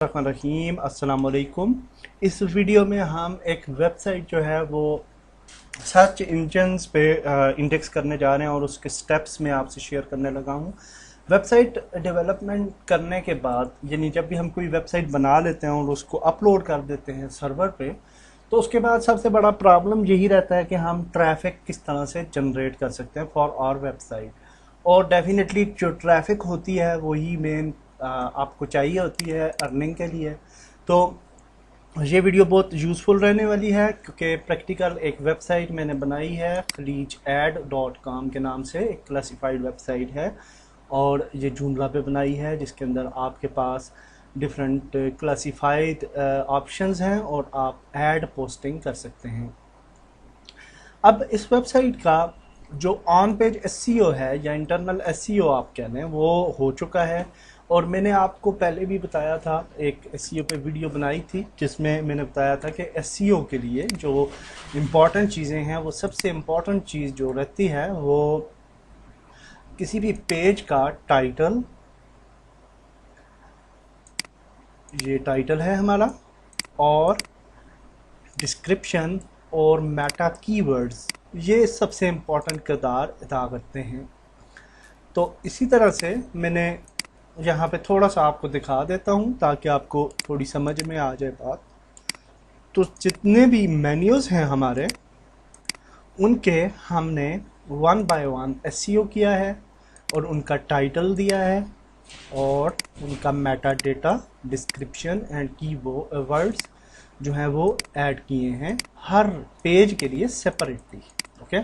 रहीम अस्सलाम वालेकुम। इस वीडियो में हम एक वेबसाइट जो है वो सर्च इंजन्स पे इंडेक्स करने जा रहे हैं और उसके स्टेप्स में आपसे शेयर करने लगा हूँ। वेबसाइट डेवलपमेंट करने के बाद यानी जब भी हम कोई वेबसाइट बना लेते हैं और उसको अपलोड कर देते हैं सर्वर पे, तो उसके बाद सबसे बड़ा प्रॉब्लम यही रहता है कि हम ट्रैफिक किस तरह से जनरेट कर सकते हैं फॉर आवर वेबसाइट। और डेफिनेटली जो ट्रैफिक होती है वही मेन आपको चाहिए होती है अर्निंग के लिए। तो ये वीडियो बहुत यूज़फुल रहने वाली है क्योंकि प्रैक्टिकल एक वेबसाइट मैंने बनाई है khaleejad.com के नाम से, एक क्लासिफाइड वेबसाइट है और ये जूमला पे बनाई है जिसके अंदर आपके पास डिफरेंट क्लासिफाइड ऑप्शंस हैं और आप ऐड पोस्टिंग कर सकते हैं। अब इस वेबसाइट का जो ऑन पेज एसईओ है या इंटरनल एसईओ आप कह लें वो हो चुका है और मैंने आपको पहले भी बताया था, एक एसईओ पे वीडियो बनाई थी जिसमें मैंने बताया था कि एसईओ के लिए जो इम्पॉर्टेंट चीज़ें हैं वो सबसे इम्पॉर्टेंट चीज़ जो रहती है वो किसी भी पेज का टाइटल, ये टाइटल है हमारा, और डिस्क्रिप्शन और मेटा कीवर्ड्स, ये सबसे इम्पॉर्टेंट किरदार अदा करते हैं। तो इसी तरह से मैंने यहाँ पे थोड़ा सा आपको दिखा देता हूँ ताकि आपको थोड़ी समझ में आ जाए बात। तो जितने भी मेन्यूज़ हैं हमारे उनके हमने वन बाय वन एसईओ किया है और उनका टाइटल दिया है और उनका मेटा डेटा, डिस्क्रिप्शन एंड की वर्ड्स जो हैं वो ऐड किए हैं हर पेज के लिए सेपरेटली। ओके,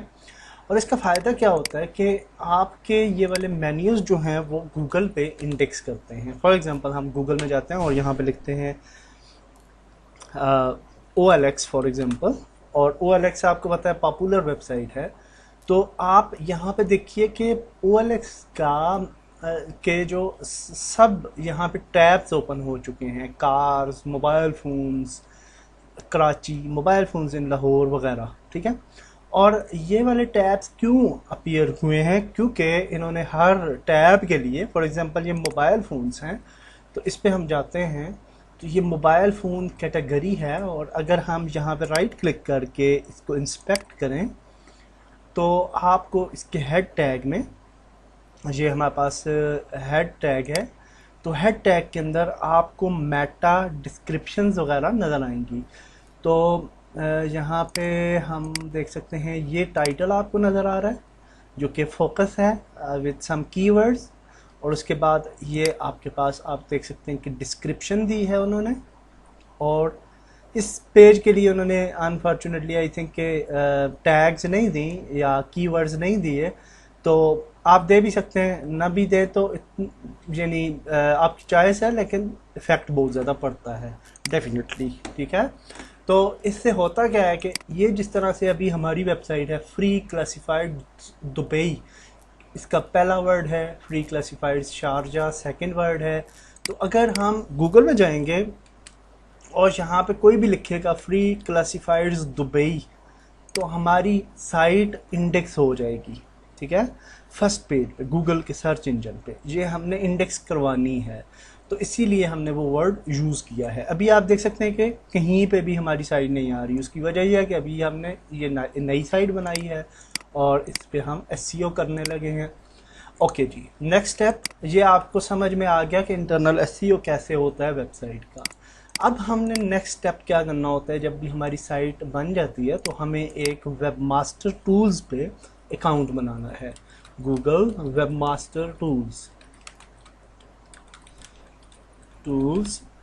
और इसका फ़ायदा क्या होता है कि आपके ये वाले मेन्यूज़ जो हैं वो गूगल पे इंडेक्स करते हैं। फॉर एग्जांपल हम गूगल में जाते हैं और यहाँ पे लिखते हैं OLX फॉर एग्जांपल, और OLX आपको पता है पॉपुलर वेबसाइट है। तो आप यहाँ पे देखिए कि OLX का के जो सब यहाँ पे टैब्स ओपन हो चुके हैं, cars, mobile phones Karachi, mobile phones in Lahore वगैरह, ठीक है। और ये वाले टैब्स क्यों अपीयर हुए हैं? क्योंकि इन्होंने हर टैब के लिए, फॉर एग्जांपल ये मोबाइल फ़ोन्स हैं तो इस पे हम जाते हैं तो ये मोबाइल फ़ोन कैटेगरी है और अगर हम यहाँ पे राइट क्लिक करके इसको इंस्पेक्ट करें तो आपको इसके हेड टैग में, ये हमारे पास हेड टैग है, तो हेड टैग के अंदर आपको मेटा डिस्क्रिप्शंस वगैरह नज़र आएंगी। तो यहाँ पे हम देख सकते हैं ये टाइटल आपको नज़र आ रहा है जो कि फोकस है विद सम कीवर्ड्स, और उसके बाद ये आपके पास आप देख सकते हैं कि डिस्क्रिप्शन दी है उन्होंने, और इस पेज के लिए उन्होंने अनफॉर्चुनेटली आई थिंक के टैग्स नहीं दी या कीवर्ड्स नहीं दिए। तो आप दे भी सकते हैं, ना भी दे तो यानी आपकी चॉइस है, लेकिन इफ़ेक्ट बहुत ज़्यादा पड़ता है डेफिनेटली, ठीक है। तो इससे होता क्या है कि ये जिस तरह से अभी हमारी वेबसाइट है फ्री क्लासिफाइड दुबई, इसका पहला वर्ड है free classified Sharjah, second word है। तो अगर हम गूगल में जाएंगे और यहाँ पे कोई भी लिखेगा फ्री क्लासिफाइड्स दुबई तो हमारी साइट इंडेक्स हो जाएगी, ठीक है, फर्स्ट पेज पे गूगल के सर्च इंजन पे। ये हमने इंडेक्स करवानी है तो इसीलिए हमने वो वर्ड यूज़ किया है। अभी आप देख सकते हैं कि कहीं पे भी हमारी साइट नहीं आ रही, उसकी वजह यह है कि अभी हमने ये नई साइट बनाई है और इस पे हम एसईओ करने लगे हैं। ओके जी, नेक्स्ट स्टेप ये आपको समझ में आ गया कि इंटरनल एसईओ कैसे होता है वेबसाइट का। अब हमने नेक्स्ट स्टेप क्या करना होता है, जब भी हमारी साइट बन जाती है तो हमें एक वेबमास्टर टूल्स पे अकाउंट बनाना है, गूगल वेबमास्टर टूल्स,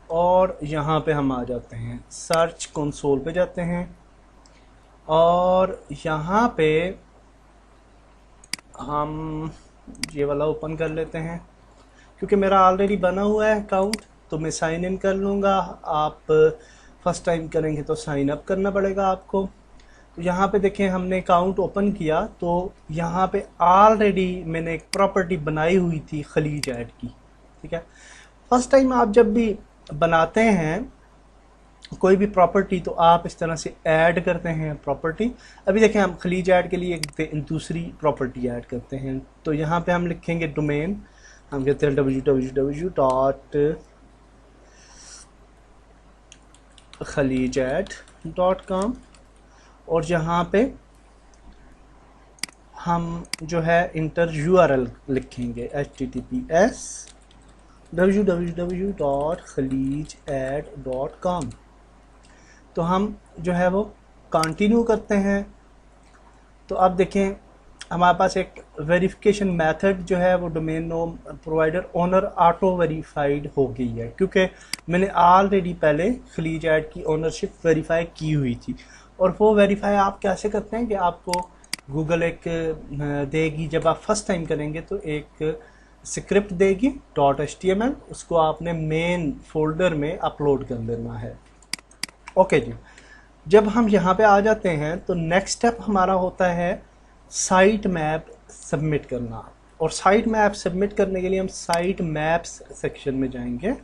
और यहाँ पे हम आ जाते हैं सर्च कंसोल पे जाते हैं और यहाँ पे हम ये वाला ओपन कर लेते हैं क्योंकि मेरा ऑलरेडी बना हुआ है अकाउंट, तो मैं साइन इन कर लूँगा। आप फर्स्ट टाइम करेंगे तो साइन अप करना पड़ेगा आपको। तो यहाँ पे देखें हमने अकाउंट ओपन किया तो यहाँ पे ऑलरेडी मैंने एक प्रॉपर्टी बनाई हुई थी खलीज ऐड की, ठीक है। फर्स्ट टाइम आप जब भी बनाते हैं कोई भी प्रॉपर्टी तो आप इस तरह से ऐड करते हैं प्रॉपर्टी। अभी देखें हम खलीज ऐड के लिए एक दूसरी प्रॉपर्टी ऐड करते हैं, तो यहाँ पे हम लिखेंगे डोमेन, हम कहते हैं www khaleejad.com और यहाँ पे हम जो है इंटर URL लिखेंगे https://www.khaleejad.com। तो हम जो है वो कंटिन्यू करते हैं। तो अब देखें हमारे पास एक वेरिफिकेशन मेथड जो है वो domain name provider owner auto verified हो गई है, क्योंकि मैंने ऑलरेडी पहले खलीजैड की ओनरशिप वेरीफाई की हुई थी। और वो वेरीफाई आप कैसे करते हैं कि आपको गूगल एक देगी, जब आप फर्स्ट टाइम करेंगे तो एक स्क्रिप्ट देगी .html, उसको आपने मेन फोल्डर में अपलोड कर देना है। ओके जी, जब हम यहाँ पे आ जाते हैं तो नेक्स्ट स्टेप हमारा होता है साइट मैप सबमिट करना। और साइट मैप सबमिट करने के लिए हम साइट मैप्स सेक्शन में जाएंगे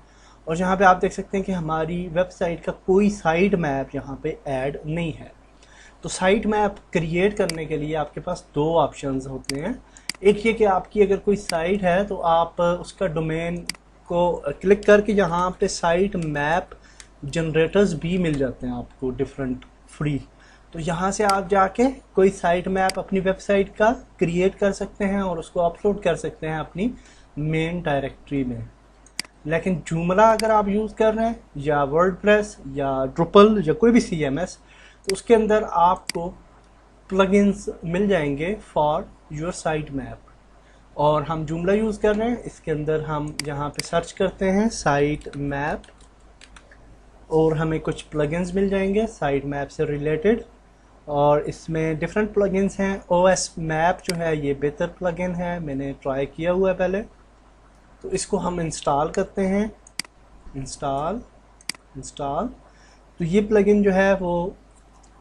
और यहाँ पे आप देख सकते हैं कि हमारी वेबसाइट का कोई साइट मैप यहाँ पे ऐड नहीं है। तो साइट मैप क्रिएट करने के लिए आपके पास दो ऑप्शंस होते हैं। एक ये कि आपकी अगर कोई साइट है तो आप उसका डोमेन को क्लिक करके यहाँ पे साइट मैप जनरेटर्स भी मिल जाते हैं आपको डिफरेंट फ्री। तो यहाँ से आप जाके कोई साइट मैप अपनी वेबसाइट का क्रिएट कर सकते हैं और उसको अपलोड कर सकते हैं अपनी मेन डायरेक्टरी में। लेकिन जूमला अगर आप यूज़ कर रहे हैं या वर्डप्रेस या ड्रुपल या कोई भी CMS, तो उसके अंदर आपको प्लगइन्स मिल जाएंगे फॉर योर साइट मैप। और हम जूमला यूज़ कर रहे हैं, इसके अंदर हम यहाँ पे सर्च करते हैं साइट मैप और हमें कुछ प्लगइन्स मिल जाएंगे साइट मैप से रिलेटेड। और इसमें डिफरेंट प्लगइन्स हैं। OS मैप जो है ये बेहतर प्लगइन है, मैंने ट्राई किया हुआ है पहले। तो इसको हम इंस्टॉल करते हैं, इंस्टॉल। तो ये प्लगइन जो है वो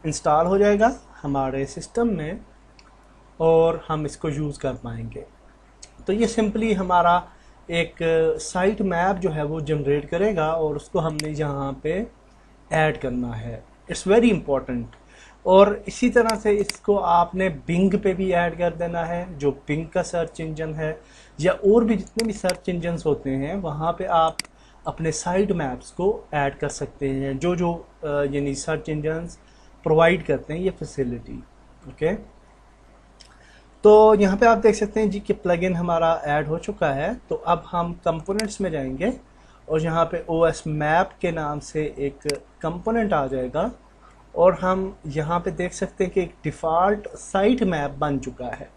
इंस्टॉल हो जाएगा हमारे सिस्टम में और हम इसको यूज़ कर पाएंगे। तो ये सिंपली हमारा एक साइट मैप जो है वो जनरेट करेगा और उसको हमने यहाँ पे ऐड करना है। It's very important. और इसी तरह से इसको आपने बिंग पे भी ऐड कर देना है, जो बिंग का सर्च इंजन है, या और भी जितने भी सर्च इंजन्स होते हैं वहाँ पे आप अपने साइट मैप्स को ऐड कर सकते हैं, जो जो यानी सर्च इंजन्स प्रोवाइड करते हैं ये फैसिलिटी। ओके, तो यहाँ पे आप देख सकते हैं जी कि प्लगइन हमारा ऐड हो चुका है। तो अब हम कंपोनेंट्स में जाएंगे और यहाँ पे OS मैप के नाम से एक कंपोनेंट आ जाएगा और हम यहाँ पे देख सकते हैं कि एक डिफ़ॉल्ट साइट मैप बन चुका है।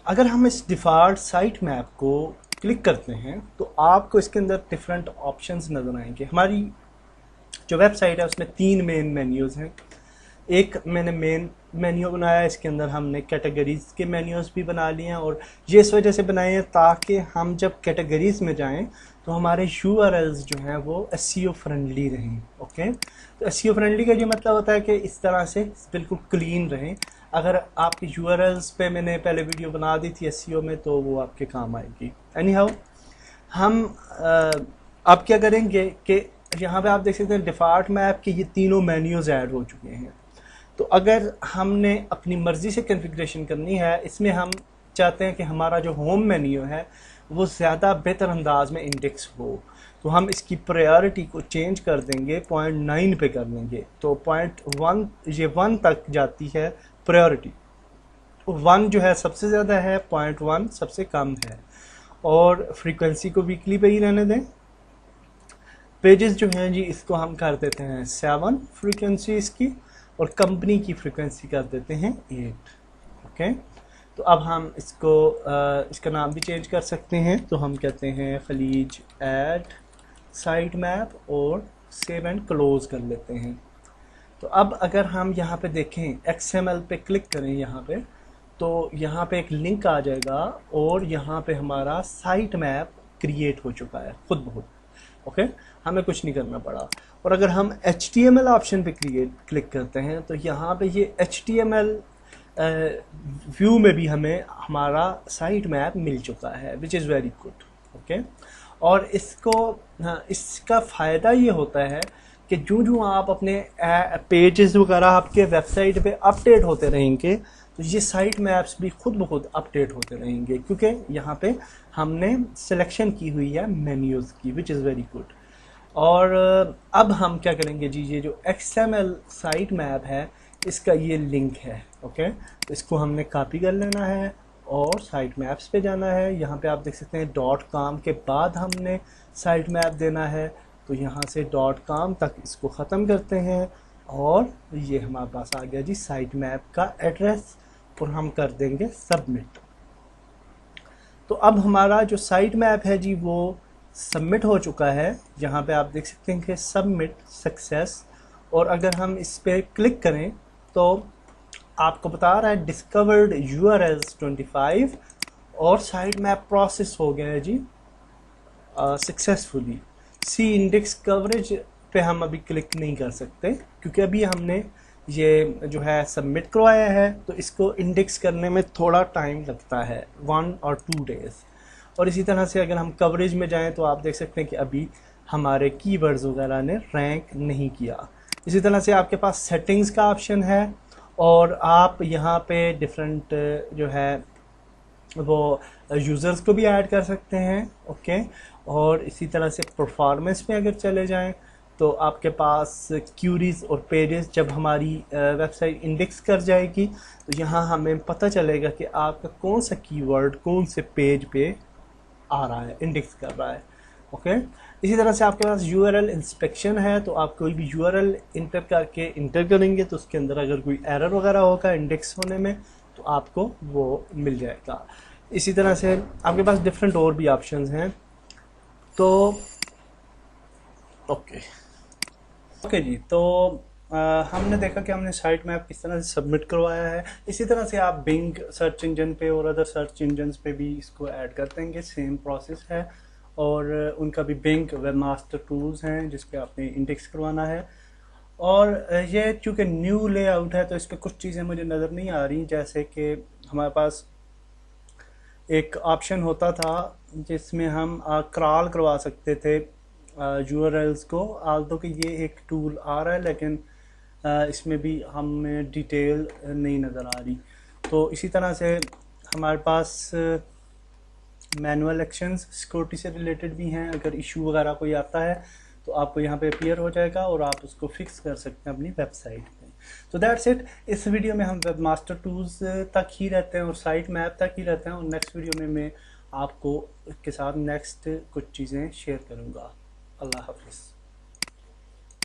अगर हम इस डिफ़ॉल्ट साइट मैप को क्लिक करते हैं तो आपको इसके अंदर डिफरेंट ऑप्शंस नज़र आएंगे। हमारी जो वेबसाइट है उसमें 3 मेन मेन्यूज़ हैं। एक मैंने मेन मेन्यू बनाया है, इसके अंदर हमने कैटेगरीज़ के मेन्यूज़ भी बना लिए हैं और ये इस वजह से बनाए हैं ताकि हम जब कैटेगरीज़ में जाएं तो हमारे URLs जो हैं वो SEO फ्रेंडली रहें। ओके, तो SEO फ्रेंडली का ये मतलब होता है कि इस तरह से बिल्कुल क्लीन रहें। अगर आपकी URLs पे मैंने पहले वीडियो बना दी थी SEO में तो वो आपके काम आएगी। एनी हाउ, हम अब क्या करेंगे कि यहाँ पे आप देख सकते हैं डिफ़ॉल्ट मैप के ये तीनों मेन्यूज़ ऐड हो चुके हैं। तो अगर हमने अपनी मर्ज़ी से कॉन्फ़िगरेशन करनी है, इसमें हम चाहते हैं कि हमारा जो होम मेन्यू है वो ज़्यादा बेहतर अंदाज में इंडेक्स हो, तो हम इसकी प्रायोरिटी को चेंज कर देंगे, 0.9 पे कर देंगे। तो 0.1 ये 1 तक जाती है प्रायोरिटी। 1 जो है सबसे ज़्यादा है, 0.1 सबसे कम है। और फ्रीक्वेंसी को वीकली पे ही रहने दें। पेजेस जो हैं जी इसको हम कर देते हैं 7 फ्रीक्वेंसी इसकी, और कंपनी की फ्रीक्वेंसी कर देते हैं 8। ओके, तो अब हम इसको इसका नाम भी चेंज कर सकते हैं। तो हम कहते हैं खलीजैड साइट मैप और सेव एंड क्लोज कर लेते हैं। तो अब अगर हम यहाँ पे देखें XML पे क्लिक करें यहाँ पे, तो यहाँ पे एक लिंक आ जाएगा और यहाँ पे हमारा साइट मैप क्रिएट हो चुका है खुद ब खुद। ओके, हमें कुछ नहीं करना पड़ा। और अगर हम HTML ऑप्शन पे क्लिक करते हैं तो यहाँ पे ये HTML व्यू में भी हमें हमारा साइट मैप मिल चुका है, which is very good. Okay, और इसका फ़ायदा ये होता है कि जो आप अपने पेजेस वगैरह आपके वेबसाइट पे अपडेट होते रहेंगे तो ये साइट मैप्स भी खुद ब खुद अपडेट होते रहेंगे, क्योंकि यहाँ पे हमने सिलेक्शन की हुई है मेन्यूज़ की, विच इज़ वेरी गुड। और अब हम क्या करेंगे जी, ये जो XML साइट मैप है इसका ये लिंक है, ओके। तो इसको हमने कॉपी कर लेना है और साइट मैप्स पे जाना है। यहाँ पे आप देख सकते हैं .com के बाद हमने साइट मैप देना है, तो यहाँ से .com तक इसको ख़त्म करते हैं और ये हमारे पास आ गया जी साइट मैप का एड्रेस, और हम कर देंगे सबमिट। तो अब हमारा जो साइट मैप है जी वो सबमिट हो चुका है। यहाँ पे आप देख सकते हैं कि सबमिट सक्सेस, और अगर हम इस पर क्लिक करें तो आपको बता रहा है डिस्कवर्ड URLs 25 और साइट मैप प्रोसेस हो गया है जी सक्सेसफुली। सी इंडेक्स कवरेज पे हम अभी क्लिक नहीं कर सकते क्योंकि अभी हमने ये जो है सबमिट करवाया है, तो इसको इंडेक्स करने में थोड़ा टाइम लगता है 1 और 2 डेज़। और इसी तरह से अगर हम कवरेज में जाएं तो आप देख सकते हैं कि अभी हमारे कीवर्ड्स वगैरह ने रैंक नहीं किया। इसी तरह से आपके पास सेटिंग्स का ऑप्शन है और आप यहाँ पे डिफरेंट जो है वो यूज़र्स को भी ऐड कर सकते हैं, ओके। और इसी तरह से परफॉर्मेंस में अगर चले जाएं तो आपके पास क्यूरीज और पेजेस जब हमारी वेबसाइट इंडेक्स कर जाएगी तो यहाँ हमें पता चलेगा कि आपका कौन सा कीवर्ड कौन से पेज पे आ रहा है, इंडेक्स कर रहा है, ओके। इसी तरह से आपके पास URL इंस्पेक्शन है, तो आप कोई भी URL इंटर करेंगे तो उसके अंदर अगर कोई एरर वगैरह होगा इंडेक्स होने में तो आपको वो मिल जाएगा। इसी तरह से आपके पास डिफरेंट और भी ऑप्शंस हैं। तो ओके जी, तो हमने देखा कि हमने साइट मैप किस तरह से सबमिट करवाया है। इसी तरह से आप बिंग सर्च इंजन पे और अदर सर्च इंजन पे भी इसको ऐड कर देंगे, सेम प्रोसेस है। और उनका भी बिंग वेबमास्टर टूल्स हैं जिस पे आपने इंडेक्स करवाना है। और ये चूँकि न्यू लेआउट है तो इस पर कुछ चीज़ें मुझे नज़र नहीं आ रही, जैसे कि हमारे पास एक ऑप्शन होता था जिसमें हम क्रॉल करवा सकते थे URLs को। आल्दो कि ये एक टूल आ रहा है लेकिन इसमें भी हमें डिटेल नहीं नज़र आ रही। तो इसी तरह से हमारे पास मैनुअल एक्शंस सिक्योरिटी से रिलेटेड भी हैं। अगर इशू वगैरह कोई आता है तो आपको यहाँ पे अपीयर हो जाएगा और आप उसको फिक्स कर सकते हैं अपनी वेबसाइट पे। तो दैट्स इट। इस वीडियो में हम वेबमास्टर टूल्स तक ही रहते हैं और साइट मैप तक ही रहते हैं, और नेक्स्ट वीडियो में मैं आपको के साथ नेक्स्ट कुछ चीज़ें शेयर करूँगा। अल्लाह हाफिज़।